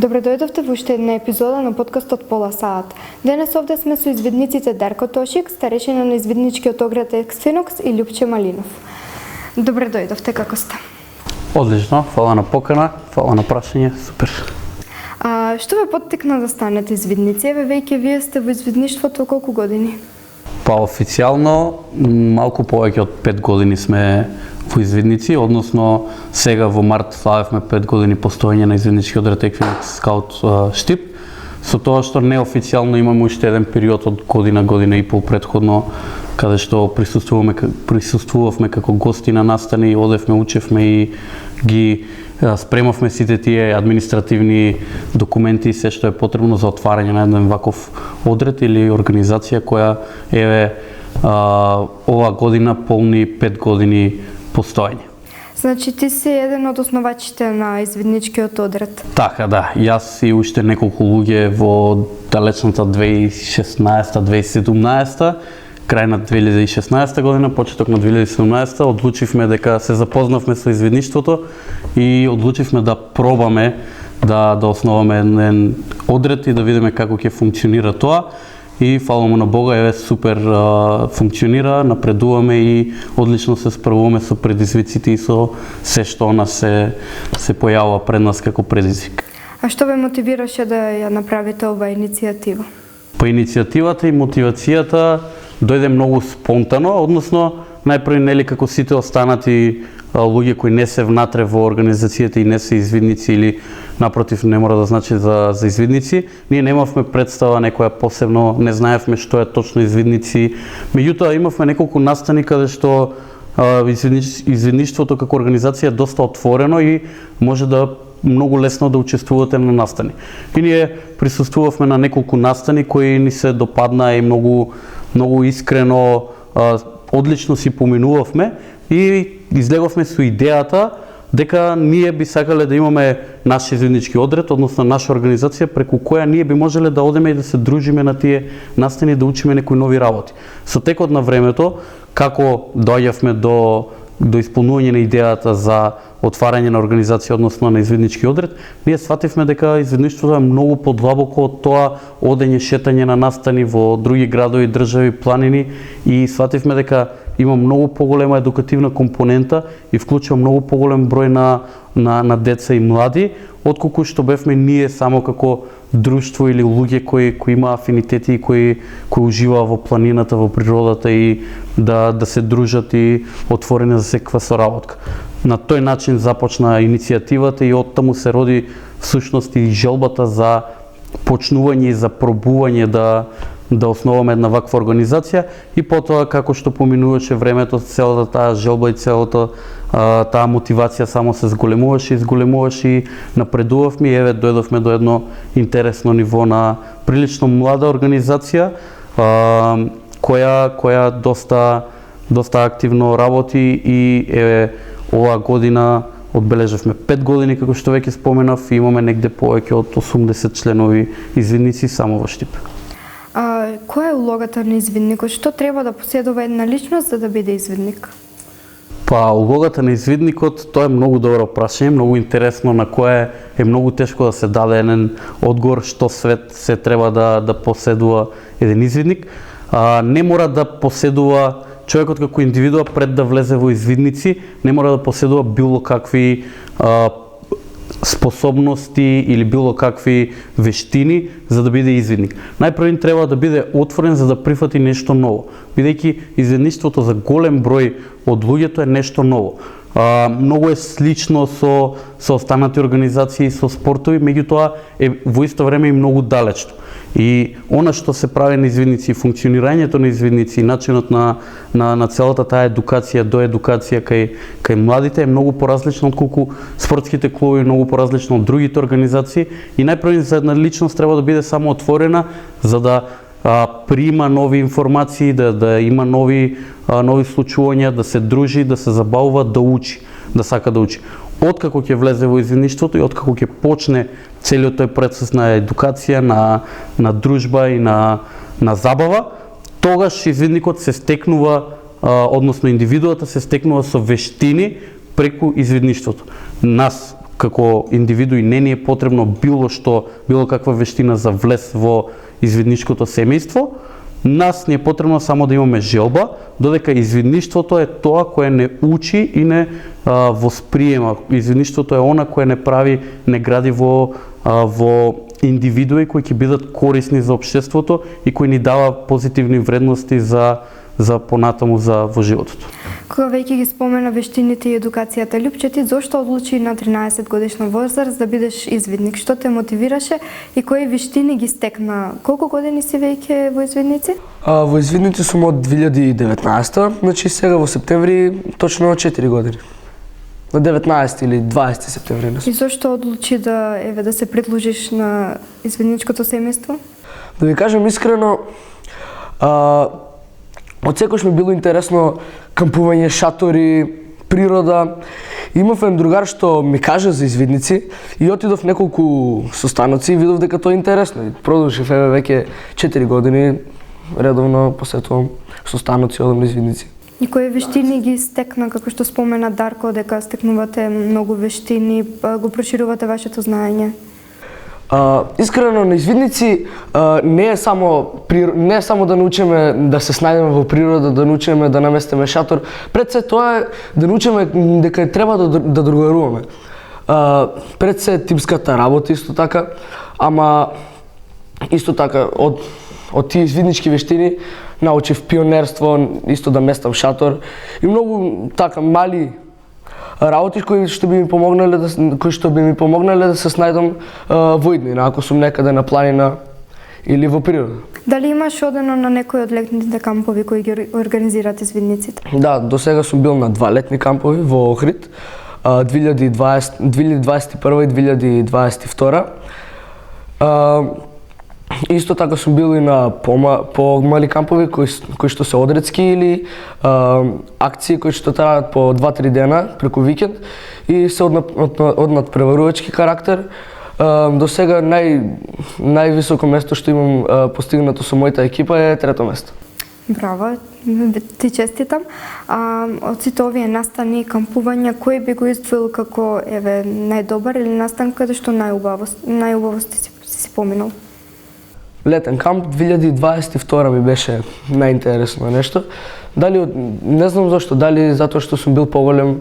Добре дојдовте во уште една епизода на подкастот Пола саат. Денес овде сме со извидниците Дарко Тошик, старешина на извидничкиот оград Ексфинокс и Љупче Малинов. Добре дојдовте, како сте? Одлично, фала на покана, фала на прашање, супер. Што ве поттикна да станете извидници? Еве веќе вие сте во извидништвото колку години? Па официјално малку повеќе од 5 години сме во извидници, односно сега во март славевме 5 години постоење на извидничкиот одред Ексфинокс скаут Штип, со тоа што неофицијално имаме уште еден период од година и пол претходно, каде што присуствувавме како гости на настани, одевме, учевме и ги спремавме сите тие административни документи и се што е потребно за отварање на еден ваков одред или организација која ова година полни 5 години постоење. Значи ти си еден од основачите на извидничкиот одред. Така, да. Јас и уште неколку луѓе во далечната 2016-2017, крај на 2016 година, почеток на 2017 одлучивме дека се запознавме со извидништвото и одлучивме да пробаме да основаме еден одред и да видиме како ќе функционира тоа. И фала му на Бога, еве супер функционира, напредуваме и одлично се справуваме со предизвиците и со се што нас се појавува пред нас како предизвик. А што ве мотивираше да ја направите оваа иницијатива? Па иницијативата и мотивацијата дојде многу спонтано, односно најпрви нели како сите останати луѓе кои не се внатре во организацијата и не се извидници или напротив не мора да значи за извидници, ние немавме представа некоја посебно, не знаевме што е точно извидници. Меѓутоа имавме неколку настани каде што извидништвото како организација е доста отворено и може да многу лесно да учествувате на настани. И ние присуствувавме на неколку настани кои ни се допадна и многу искрено, одлично си поминувавме и излеговме со идејата дека ние би сакале да имаме наш извиднички одред, односно наша организација преку која ние би можеле да одеме и да се дружиме на тие настани, да учиме некои нови работи. Со текот на времето, како доаѓавме до исполнување на идејата за отварање на организација, односно на извиднички одред, ние свативме дека извидништвото е многу подлабоко од тоа одење, шетање на настани во други градови, држави, планини и свативме дека има многу поголема едукативна компонента и вклучува многу поголем број на деца и млади, отколку што бевме ние само како друштво или луѓе кои има афинитети и кои уживаа во планината, во природата и да се дружат и отворени за секаква соработка. На тој начин започна иницијативата и оттаму се роди всушност и желбата за почнување и за пробување да основаме една ваква организација и потоа како што поминуваше времето, целата таа желба и целата таа мотивација само се зголемуваше и напредувавме и еве дојдовме до едно интересно ниво на прилично млада организација која доста активно работи и еве оваа година одбележавме 5 години, како што веќе споменав, и имаме негде повеќе од 80 членови извидници само во Штип. Која е улогата на извидникот? Што треба да поседува една личност за да биде извидник? Па, улогата на извидникот, тоа е многу добро прашање, многу интересно, на кое е многу тешко да се даде еден одговор што се треба да поседува еден извидник. Не мора да поседува човекот како индивидуа пред да влезе во извидници, не мора да поседува било какви способности или било какви вештини за да биде извидник. Најпрво треба да биде отворен за да прифати нешто ново, бидејќи извидништвото за голем број од луѓето е нешто ново. Многу е слично со останати организации, со спортови, меѓутоа е во исто време и многу далечно. И она што се прави на извидници, функционирањето на извидници, начинот на целата таа едукација, доедукација кај младите е многу поразлично отколку спортските клубови, многу поразлично од другите организации и најпрво за една личност треба да биде само отворена за да прима нови информации, да има нови случувања, да се дружи, да се забавува, да учи, да сака да учи. Откако ќе влезе во извидништвото и откако ќе почне целиот тој процес на едукација, на дружба и на забава, тогаш извидникот се стекнува, односно индивидуата се стекнува со вештини преку извидништвото. Нас како индивидуи не ни е потребно било каква вештина за влез во извидничкото семејство, нас ни е потребно само да имаме желба, додека извидништвото е тоа кое не учи и не восприема. Извидништвото е она кое не прави, не гради во индивидуи кои ќе бидат корисни за општеството и кои ни дава позитивни вредности за понатаму во животот. Кога веќе ги спомена вештините и едукацијата, Лјупче, ти зошто одлучи на 13 годишна возраст да бидеш извидник? Што те мотивираше и кои вештини ги стекна? Колку години си веќе во извидници? Во извидници сум од 2019, значи сега во септември точно 4 години. На 19 или 20 септември. И зошто одлучи да се придлужиш на извидничкото семејство? Да ви кажам искрено, од секојаш ми било интересно кампување, шатори, природа. Имав еден другар што ми кажа за извидници и отидов неколку состаноци и видов дека тоа е интересно. Продолжив веќе 4 години редовно посетувам состаноци, одам на извидници. И кои вештини ги стекна, како што спомена Дарко, дека стекнувате многу вештини, го проширувате вашето знаење? Искрено на извидници не е само да научиме да се снајдеме во природа, да научиме да наместиме шатор. Пред се тоа е да научиме дека треба да другаруваме. Пред се тимската работа исто така, ама исто така од тие извиднички вештини научив пионерство, исто да местам шатор и многу така мали работи кои што би ми помогнале да се снајдам во иднина, ако сум некаде на планина или во природа. Дали имаш одено на некој од летните кампови кои ги организираат извидниците? Да, до сега сум бил на 2 летни кампови во Охрид, 2021 и 2022. Исто така сум бил и на помали кампови кои што се одредски или акции кои што траат по 2-3 дена преку викенд и се од надпреварувачки карактер. До сега највисоко место што имам постигнато со мојата екипа е 3-то место. Браво, ти честитам. Од сите овие настани и кампувања, кој би го издвоил како најдобар или настан каде што најубавости си поминал? Летен камп 2022 ми беше најинтересно нешто. Не знам зашто, дали затоа што сум бил поголем,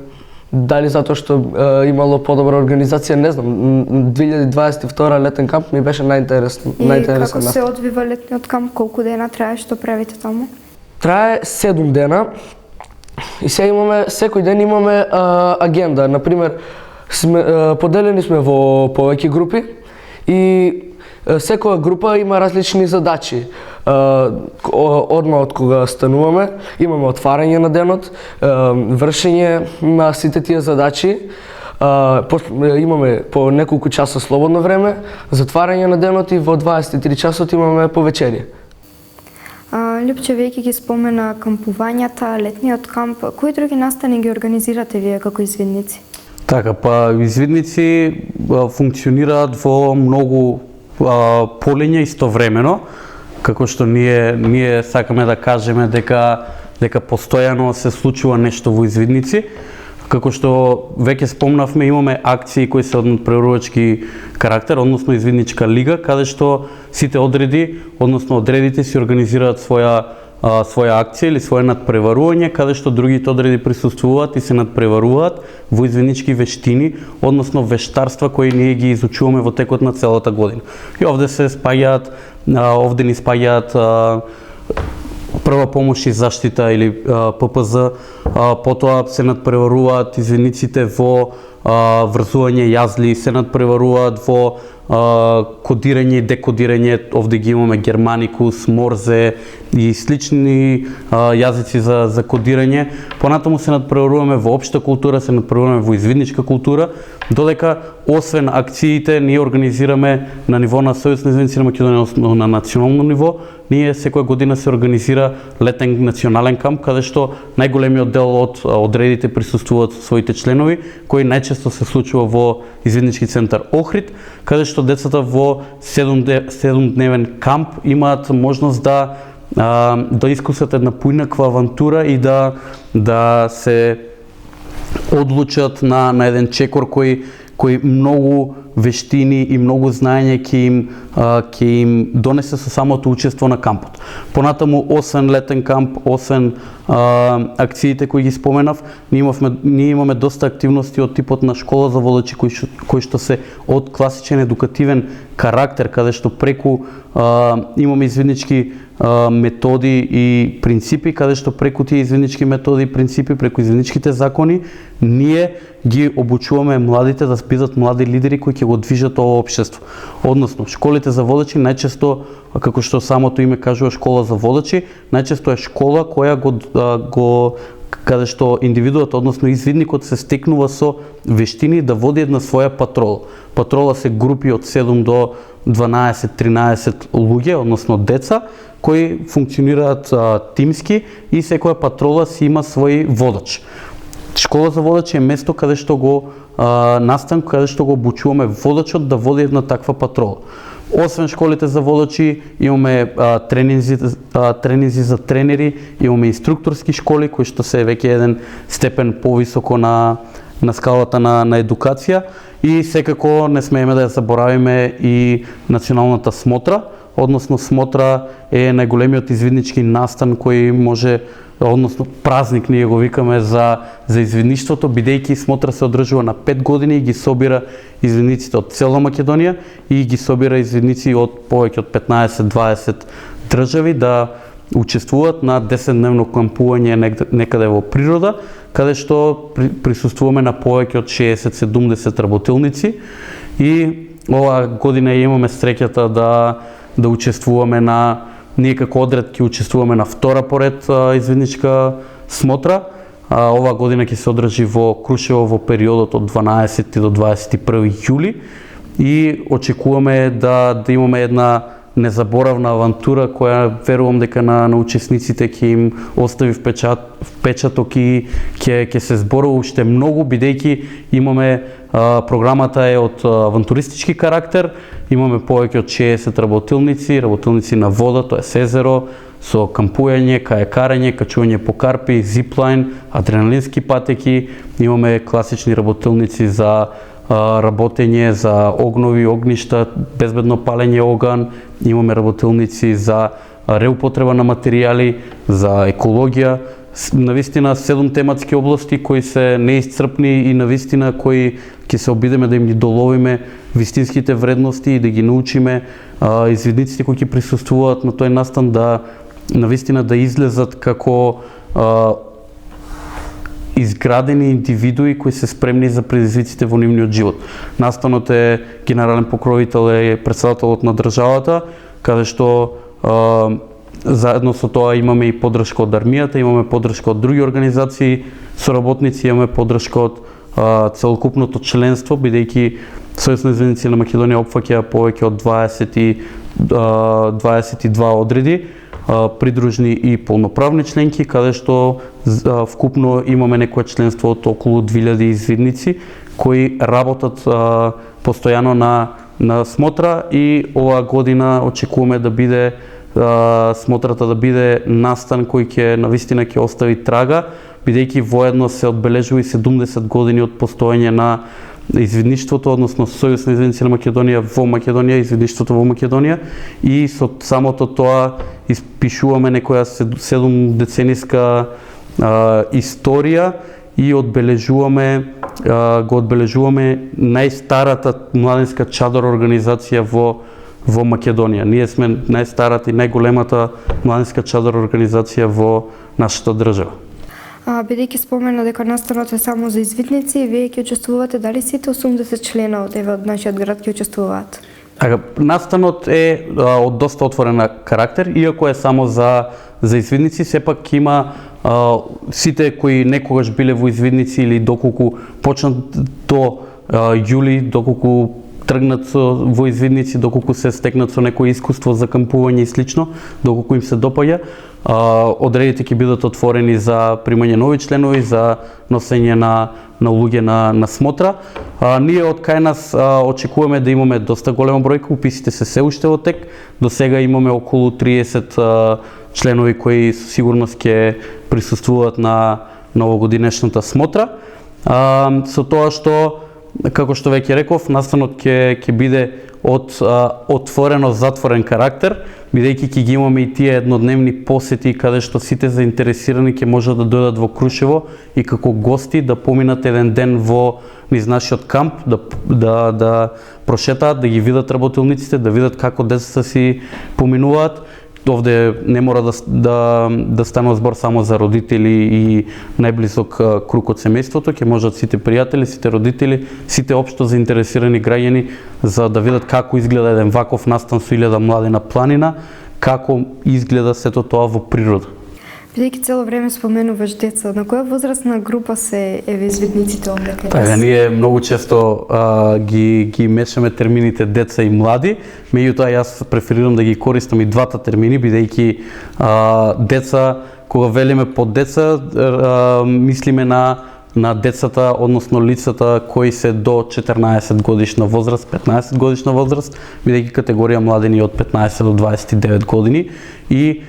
дали затоа што имало подобра организација, не знам. 2022 летен камп ми беше најинтересен. И како се одвива летниот камп, колку дена трае, што правите таму? Трае 7 дена и сега секој ден имаме агенда. Например, поделени сме во повеќе групи и секоја група има различни задачи. Одма од кога стануваме, имаме отварање на денот, вршење на сите тие задачи, имаме по неколку часа слободно време, затварање на денот и во 23 часот имаме повечерие. Лјупче веќе ги спомена кампувањата, летниот камп. Кои други настани ги организирате вие како извидници? Така, извидници функционираат во многу полиња истовремено, како што ние сакаме да кажеме дека постојано се случува нешто во извидници. Како што веќе спомнавме, имаме акции кои се од надпреварувачки карактер, односно извидничка лига, каде што сите одредите си организираат своја акција или своје надпреварување, каде што другите одреди присуствуваат и се надпреваруваат во извиднички вештини, односно вештарства кои ние ги изучуваме во текот на целата година. И овде ни спаѓаат прва помош и заштита или ППЗ, потоа се надпреваруваат извидниците во врзување јазли, се надпреваруваат во кодирање и декодирање. Овде ги имаме германикус, морзе и слични јазици за кодирање. Понатаму се надпреваруваме во општа култура, се надпреваруваме во извидничка култура, додека освен акциите ние организираме на ниво на Сојуз на извидници на Македонија на национално ниво. Ние секоја година се организира летен национален камп, каде што најголемиот дел од одредите присуствуваат со своите членови, кои најчесто се случува во извиднички центар Охрид, каде што децата во 7-дневен камп имаат можност да искусат една поинаква авантура и да се одлучат на еден чекор кој кои многу вештини и многу знаење ќе им донесе со самото учество на кампот. Понатаму, освен летен камп, освен акциите кои ги споменав, ние имаме доста активности од типот на школа за водачи кои што се од класичен едукативен карактер, каде што преку имаме извиднички методи и принципи, каде што преку тие извиднички методи и принципи, преку извидничките закони, ние ги обучуваме младите да бидат млади лидери кои ќе го движат ова општество. Односно, школите за водачи најчесто, како што самото име кажува, школа за водачи, најчесто е школа која каде што индивидуот, односно извидникот, се стекнува со вештини да води една своја патрола. Патрола се групи од 7 до 12-13 луѓе, односно деца, кои функционираат тимски и секоја патрола си има свој водач. Школа за водачи е место каде што настан, каде што го обучуваме водачот да води една таква патрола. Освен школите за водачи, имаме тренинзи за тренери, имаме инструкторски школи кои што се веќе еден степен повисоко на скалата на едукација, и секако не смееме да ја заборавиме и националната смотра, односно смотра е најголемиот извиднички настан кој може, односно празник ние го викаме за извидништвото, бидејќи смотра се одржува на 5 години и ги собира извидниците од цела Македонија и ги собира извидници од повеќе од 15-20 држави да учествуваат на 10-дневно кампување некаде во природа, каде што присуствуваме на повеќе од 60-70 работилници, и оваа година имаме среќата да учествуваме ние како одред ќе учествуваме на втора поред извидничка смотра. Оваа година ќе се одржи во Крушево во периодот од 12 до 21 јули и очекуваме да имаме една незаборавна авантура која верувам дека на учесниците ќе им остави впечаток и ќе се зборува уште многу, бидејќи имаме програмата е од авантуристички карактер, имаме повеќе од 60 работилници на вода, тоа е сезеро, со кампување, кајакарење, качување по карпи, зиплайн, адреналински патеки, имаме класични работилници за работење, за огнови, огништа, безбедно палење оган, имаме работилници за реупотреба на материјали, за екологија, навистина 7 тематски области кои се неисцрпни и навистина кои ќе се обидеме да им ги доловиме вистинските вредности и да ги научиме извидниците кои ќе присуствуваат на тој настан навистина да излезат како изградени индивидуи кои се спремни за предизвиците во нивниот живот. Настанот е генерален покровител е претседателот на државата, каде што заедно со тоа имаме и поддршка од армијата, имаме поддршка од други организации, соработници, имаме поддршка од целокупното членство, бидејќи Сојуз на извидници на Македонија опфаќа повеќе од 22 одреди, придружни и полноправни членки, каде што вкупно имаме некое членство од околу 2000 извидници кои работат постојано на смотра, и оваа година очекуваме да биде смотрата да биде настан кој ќе навистина ќе остави трага, бидејќи воедно се одбележува и 70 години од постоење на извидништвото, односно Сојуз на извидници на Македонија во Македонија, извидништвото во Македонија, и со самото тоа испишуваме некоја 7-децениска историја и одбележуваме најстарата младинска чадор организација во Македонија. Ние сме најстарата и најголемата младинска чадор организација во нашата држава. Бидејќи спомена дека настанот е само за извидници, вие ќе учествувате, дали сите 80 члена од нашиот град ќе учествуваат? Настанот е од доста отворен карактер, иако е само за извидници, сепак има сите кои некогаш биле во извидници или доколку почнат до јули, доколку тргнат во извидници, доколку се стекнат со некое искуство за кампување и слично, доколку им се допаѓа, одредите ќе бидат отворени за примање нови членови, за носење на луѓе на смотра. Ние од кај нас очекуваме да имаме доста голема бројка, уписите се уште во тек. До сега имаме околу 30 членови кои со сигурност ќе присуствуваат на новогодинешната смотра. Со тоа што како што веќе реков, настанот ќе биде од отворено затворен карактер, бидејќи ќе ги имаме и тие еднодневни посети каде што сите заинтересирани ќе можат да дојдат во Крушево и како гости да поминат еден ден во низ нашиот камп, да прошетаат, да ги видат работилниците, да видат како децата си поминуваат. Овде не мора да станува збор само за родители и најблизок круг од семејството, ќе можат сите пријатели, сите родители, сите општо заинтересирани граѓани за да видат како изгледа еден ваков настан со 1000 млади на планина, како изгледа сето тоа во природа. Бидејќи цело време споменуваш деца, на која возрастна група се извидниците овде кај Така, ние многу често ги мешаме термините деца и млади, меѓутоа јас преферирам да ги користам и двата термини, бидејќи деца, кога велиме под деца, мислиме на децата, односно лицата кои се до 14 годишна возраст, 15 годишна возраст, бидејќи категорија младини од 15 до 29 години и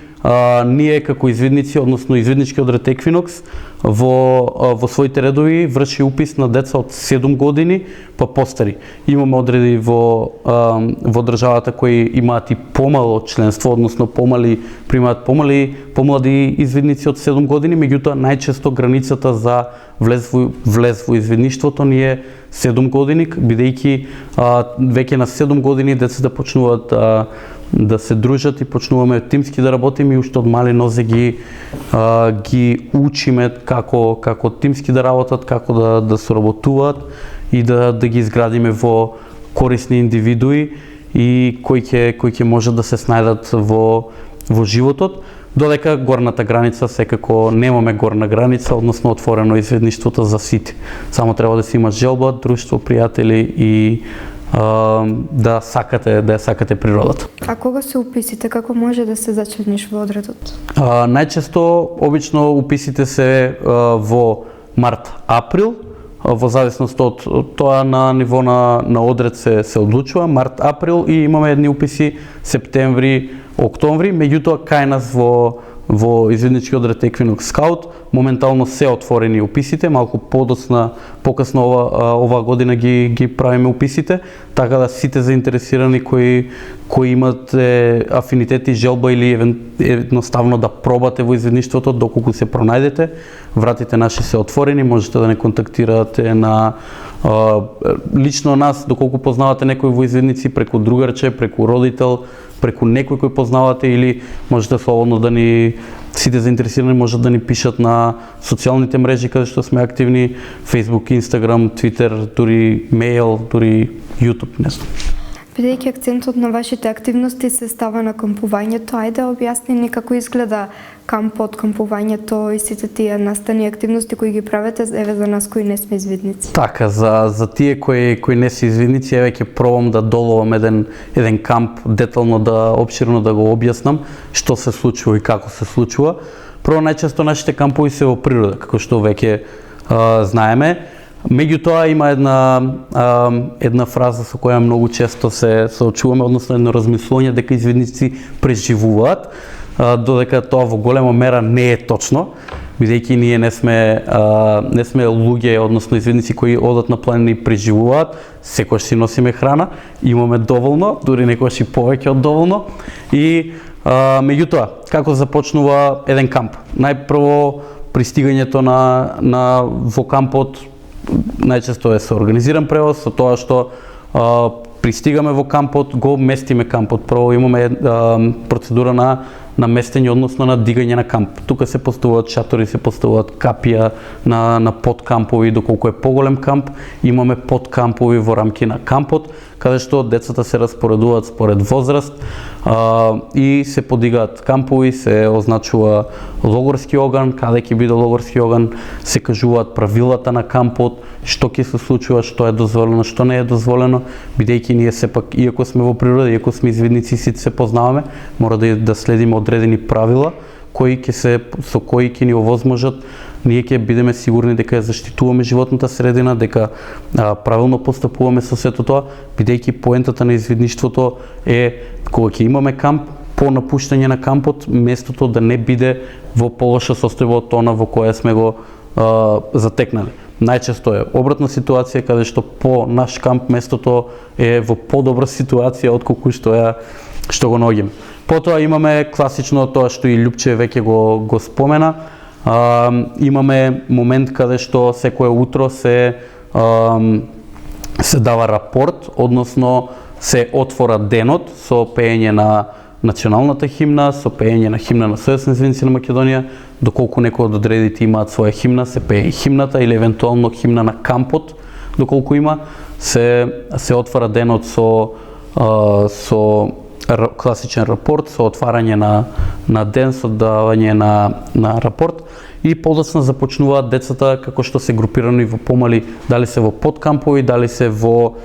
ние како извидници, односно извидничкиот ред Еквинокс, во своите редови врши упис на деца од 7 години па постари. Имаме одреди во државата кои имаат и помало членство, односно примаат помлади извидници од 7 години, меѓутоа најчесто границата за влез во извидништвото ни е 7 години, бидејќи веќе на 7 години децата почнуваат да се дружат и почнуваме тимски да работиме и уште од мали нозе ги учиме како тимски да работат, како да соработуваат и да ги изградиме во корисни индивидуи и кои ќе можат да се снајдат во животот, додека горната граница секако немаме горна граница, односно отворено извидништвото за сите. Само треба да си има желба, друштво, пријатели и да ја сакате природата. А кога се уписите, како може да се зачлениш во одредот? Најчесто, обично уписите се во март-април, во зависност од тоа на ниво на одред се одлучува, март-април и имаме едни уписи септември-октомври, меѓутоа кај нас во извидничкиот ред Еквинокс Скаут моментално се отворени уписите, малку покасно оваа година ги правиме уписите, така да сите заинтересирани кои имат афинитет и желба или едноставно да пробате во извидништвото, доколку се пронајдете, вратите наши се отворени, можете да не контактирате на лично нас, доколку познавате некој во извидници, преку другарче, преку родител, преку некој кој познавате, или можете слободно сите заинтересирани можат да ни пишат на социјалните мрежи каде што сме активни, Facebook, Instagram, Twitter, дури мејл, дури YouTube, не знам. Бидејќи акцентот на вашите активности се става на кампувањето, ајде објасни ни како изгледа кампот, кампувањето и сите тие настани активности кои ги правите еве за нас кои не сме извидници. Така, за тие кои не се извидници, еве ќе пробам да доловам еден камп детално опширно да го објаснам што се случува и како се случува. Прво, најчесто нашите кампови се во природа, како што веќе знаеме. Меѓутоа има една фраза со која многу често се соочуваме, односно едно размислување дека извидници преживуваат, додека тоа во голема мера не е точно, бидејќи ние не сме луѓе, односно извидници кои одат на планина и преживуваат, секогаш си носиме храна, имаме доволно, дури некогаш и повеќе од доволно. И меѓутоа, како започнува еден камп? Најпрво пристигањето во кампот најчесто е со организиран превоз, со тоа што пристигаме во кампот, го местиме кампот. Прво имаме процедура на местење, односно на дигање на камп. Тука се поставуваат шатори, се поставуваат капија на подкампови, доколку е поголем камп, имаме подкампови во рамки на кампот, каде што децата се распоредуваат според возраст и се подигаат кампови, се означува логорски оган, каде ќе биде логорски оган, се кажуваат правилата на кампот, што ќе се случува, што е дозволено, што не е дозволено, бидејќи ние сепак, иако сме во природа, иако сме извидници, сите се познаваме, мора да следиме одредени правила со кои ќе ни овозможат ние ќе бидеме сигурни дека ја заштитуваме животната средина, дека правилно постапуваме со сето тоа, бидејќи поентата на извидништвото е кога ќе имаме камп, по напуштање на кампот, местото да не биде во полоша состојба од она во која сме го затекнали. најчесто е обратна ситуација, каде што по наш камп местото е во подобра ситуација отколку што го наоѓаме. Потоа имаме класично тоа што и Љупче веќе го спомена. Имаме момент каде што секое утро се дава рапорт, односно се отвора денот со пеење на националната химна, со пеење на химна на Сојузни извинници на Македонија, доколку некој од одредите имаат своја химна, се пее и химната или евентуално химна на кампот, доколку има, се отвара денот со класичен рапорт, со отварање на ден, со давање на рапорт, и подоцна започнуваат децата како што се групирани во помали, дали се во подкампови, дали се во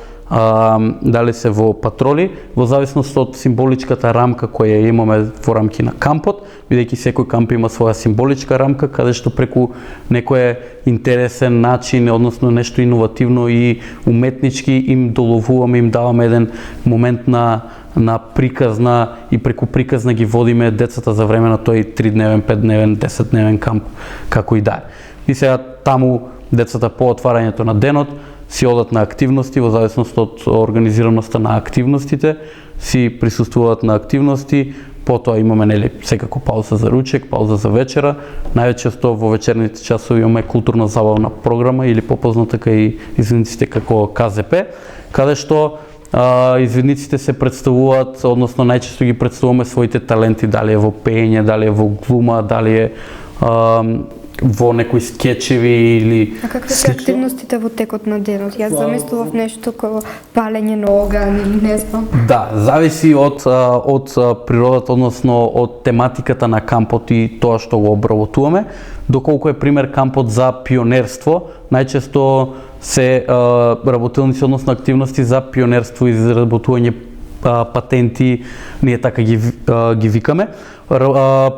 патроли, во зависност од символичката рамка која имаме во рамки на кампот, бидејќи секој камп има своја символичка рамка, каде што преку некој интересен начин, односно нешто иновативно и уметнички им доловуваме, им даваме еден момент на приказна и преку приказна ги водиме децата за време на тој 3-дневен, 5-дневен, 10-дневен камп, како и да е. И сега таму децата по отварањето на денот си одат на активности, во зависност од организираноста на активностите, си присуствуваат на активности, потоа имаме секако пауза за ручек, пауза за вечера. Најчесто во вечерните часови имаме културно забавна програма или попозната кај извидниците како КЗП, каде што извидниците се представуваат, односно најчесто ги представуваме своите таленти, дали е во пеење, дали е во глума, дали е во некои скечеви или... А какви се активностите во текот на денот? Јас замислував нешто како палење на оган или не знам. Да, зависи од природата, односно од тематиката на кампот и тоа што го обработуваме. Доколку е пример кампот за пионерство, најчесто се работилници, односно активности за пионерство и изработување патенти, ние така ги викаме.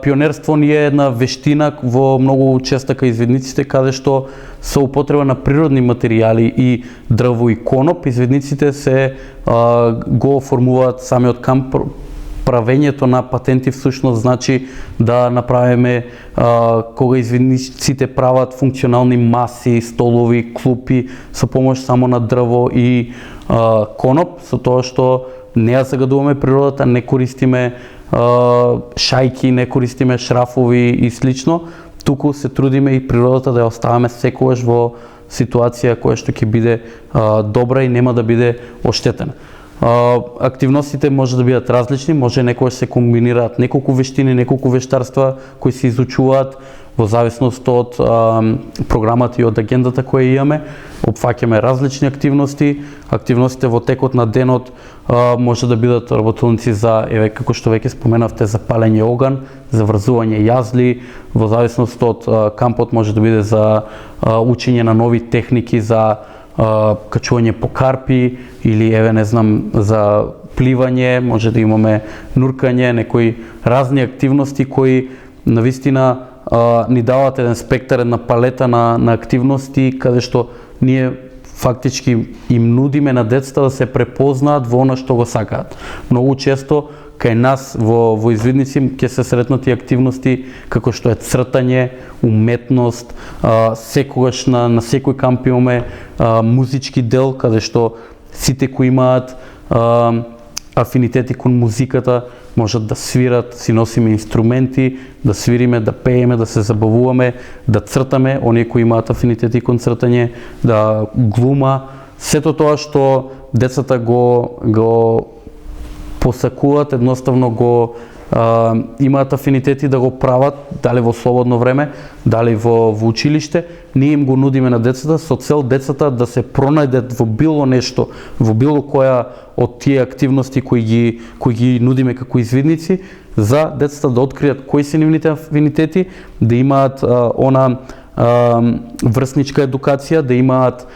Пионерство ни е една вештина во многу честа кај извидниците, каде што со употреба на природни материјали и дрво и коноп, извидниците се го оформуваат самиот камп. Правењето на патенти всушност значи да направиме кога извидниците прават функционални маси, столови, клупи со помош само на дрво и коноп, со тоа што не ја загадуваме природата, не користиме шајки, не користиме шрафови и слично, туку се трудиме и природата да ја оставаме секогаш во ситуација која што ќе биде добра и нема да биде оштетена. Активностите може да бидат различни, може некогаш се комбинираат неколку вештини, неколку вештарства кои се изучуваат во зависност од програмата и од агендата која имаме. Опфаќаме различни активности. Активностите во текот на денот може да бидат работилници за, како што веќе споменавте, за палење оган, за врзување јазли, во зависност од кампот може да биде за учење на нови техники, за качување по карпи или не знам, за пливање, може да имаме нуркање, некои разни активности кои навистина ни даваат еден спектар, една палета на активности каде што ние фактички им нудиме на децата да се препознаат во она што го сакаат. Многу често кај нас во извидници ќе се сретнат и активности како што е цртање, уметност, секогаш на секој камп имаме музички дел каде што сите кои имаат афинитети кон музиката можат да свират, си носиме инструменти, да свириме, да пееме, да се забавуваме, да цртаме, оние кои имаат афинитети кон цртање, да глума, сето тоа што децата го посакуваат, едноставно го имаат афинитети да го прават, дали во слободно време, дали во училиште, ние им го нудиме на децата со цел децата да се пронајдат во било нешто, во било која од тие активности кои ги нудиме како извидници, за децата да откријат кои се нивните афинитети, да имаат она врсничка едукација, да имаат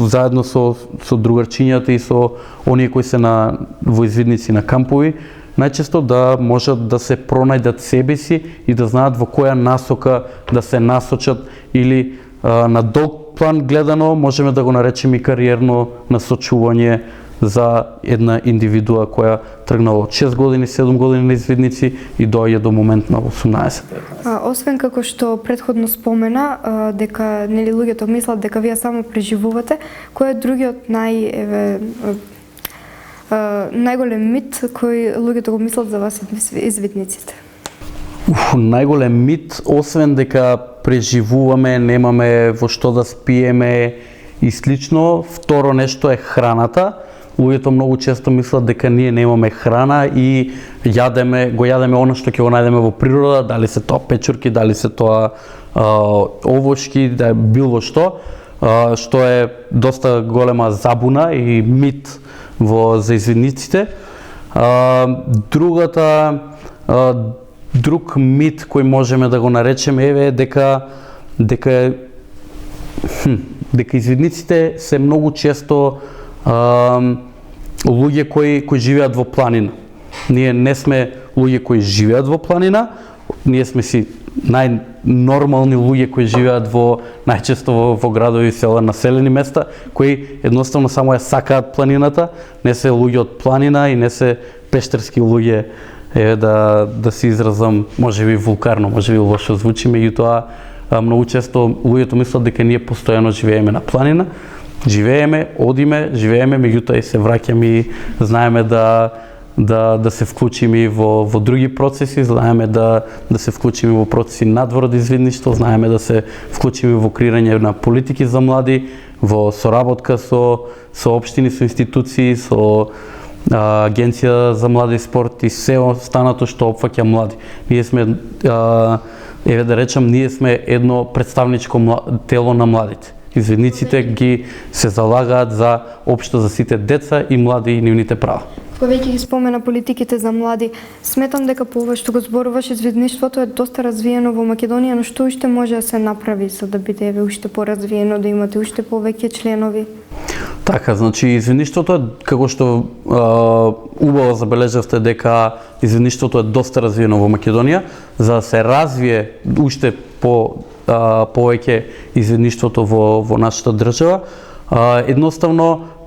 заедно со другарчињата и со оние кои се во извидници на кампови, најчесто да можат да се пронајдат себе си и да знаат во која насока да се насочат или на долг план гледано можеме да го наречеме и кариерно насочување за една индивидуа која тргнала од 6 години, 7 години на извидници и доаѓа до момент на 18. Освен како што предходно спомена, дека нели луѓето мислат дека вие само преживувате, кој е другиот најголем мит кој луѓето го мислат за вас извидниците? Најголем мит, освен дека преживуваме, немаме во што да спиеме и слично, второ нешто е храната. Луѓето многу често мислат дека ние немаме храна и го јадеме она што ќе го најдеме во природа, дали се тоа печурки, дали се тоа овошки, да било што е доста голема забуна и мит за извидниците. Друг мит кој можеме да го наречеме е дека извидниците се многу често луѓе кои живеат во планина. Ние не сме луѓе кои живеат во планина, ние сме си најнормални луѓе кои живеат најчесто во градови и села, населени места, кои едноставно само ја сакаат планината, не се луѓе од планина и не се пештерски луѓе, да се изразам, можеби вулкарно, можеби лошо звучи, меѓутоа многу често луѓето мислат дека ние постојано живееме на планина. Живееме, одиме, меѓутоа и се враќаме и знаеме да се вклучиме во други процеси, знаеме да се вклучиме во процеси надвор од извидништво, знаеме да се вклучиме во креирање на политики за млади, во соработка со општини, со институции, со Агенција за млади и спорт и се останато што опфаќа млади. Ние сме, ние сме едно представничко тело на младите. Извидниците ги се залагаат за општо за сите деца и млади и нивните права. Кој веќе ги спомена политиките за млади, сметам дека по ова што го зборуваш, извидништвото е доста развиено во Македонија, но што уште може да се направи за да биде уште поразвиено, да имате уште повеќе членови? Така, значи извидништвото е, како што убаво забележавте дека извидништвото е доста развиено во Македонија, за да се развие уште повеќе извидништвото во нашата држава,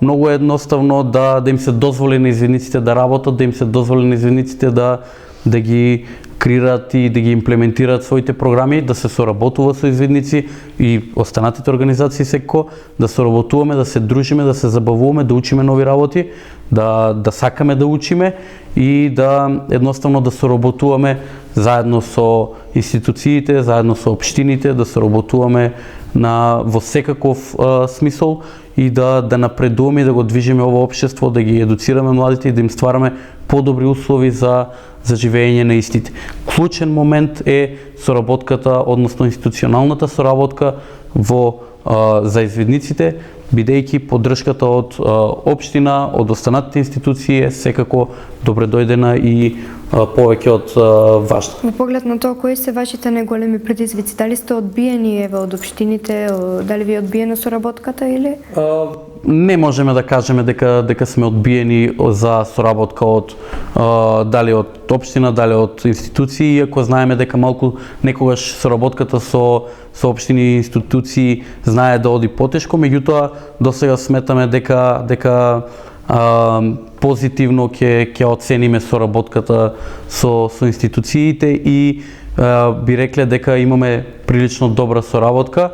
многу едноставно да им се дозволи на извидниците да работат, да им се дозволи на извидниците да ги креираат и да ги имплементираат своите програми, да се соработува со извидници и останатите организации секако, да соработуваме, да се дружиме, да се забавуваме, да учиме нови работи, да сакаме да учиме и да едноставно да соработуваме заедно со институциите, заедно со општините, да соработуваме во секаков смисол и да напредуваме и да го движиме ова општество, да ги едуцираме младите и да им ствараме подобри услови за живење на истите. Клучен момент е соработката, односно институционалната соработка за извидниците, бидејќи поддршката од општина, од останатите институции е секако добре дојдена и повеќе од важна. Во поглед на тоа, кои се вашите најголеми предизвици? Дали сте одбиени од општините, дали ви е одбиена соработката или? Не можеме да кажеме дека сме одбиени за соработка дали од општина, дали од институции, иако знаеме дека малку некогаш соработката со општини и институции знае да оди потешко, меѓутоа досега сметаме дека позитивно ќе оцениме соработката со институциите и би рекле дека имаме прилично добра соработка,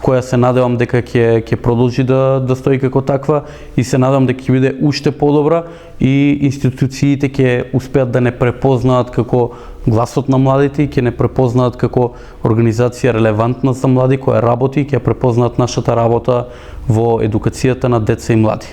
која се надевам дека ќе продолжи да стои како таква и се надевам дека ќе биде уште подобра и институциите ќе успеат да не препознаат како гласот на младите и ќе не препознаат како организација релевантна за млади која работи и ќе препознаат нашата работа во едукацијата на деца и млади.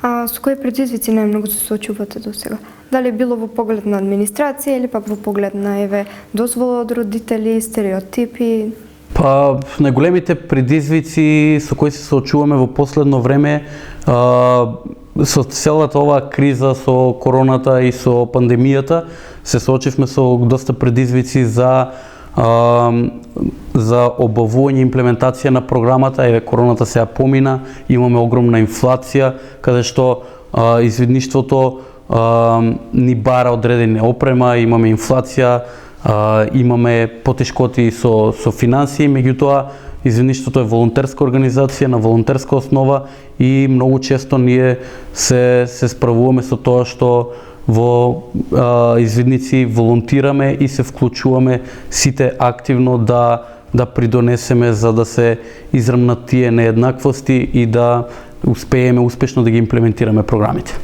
Со кои предизвици најмногу се соочувате до сега? Дали било во поглед на администрација или пак во поглед на дозвола од родители, стереотипи? Најголемите предизвици со кои се соочуваме во последно време со целата оваа криза со короната и со пандемијата се соочивме со доста предизвици за обавување и имплементација на програмата. Короната сега помина, имаме огромна инфлација, каде што извидништвото ни бара одредена опрема, имаме инфлација, имаме потешкоти со финансии, меѓутоа извидништвото е волонтерска организација на волонтерска основа и многу често ние се справуваме со тоа што во извидници волонтираме и се вклучуваме сите активно да придонесеме за да се израмнат тие нееднаквости и да успееме успешно да ги имплементираме програмите.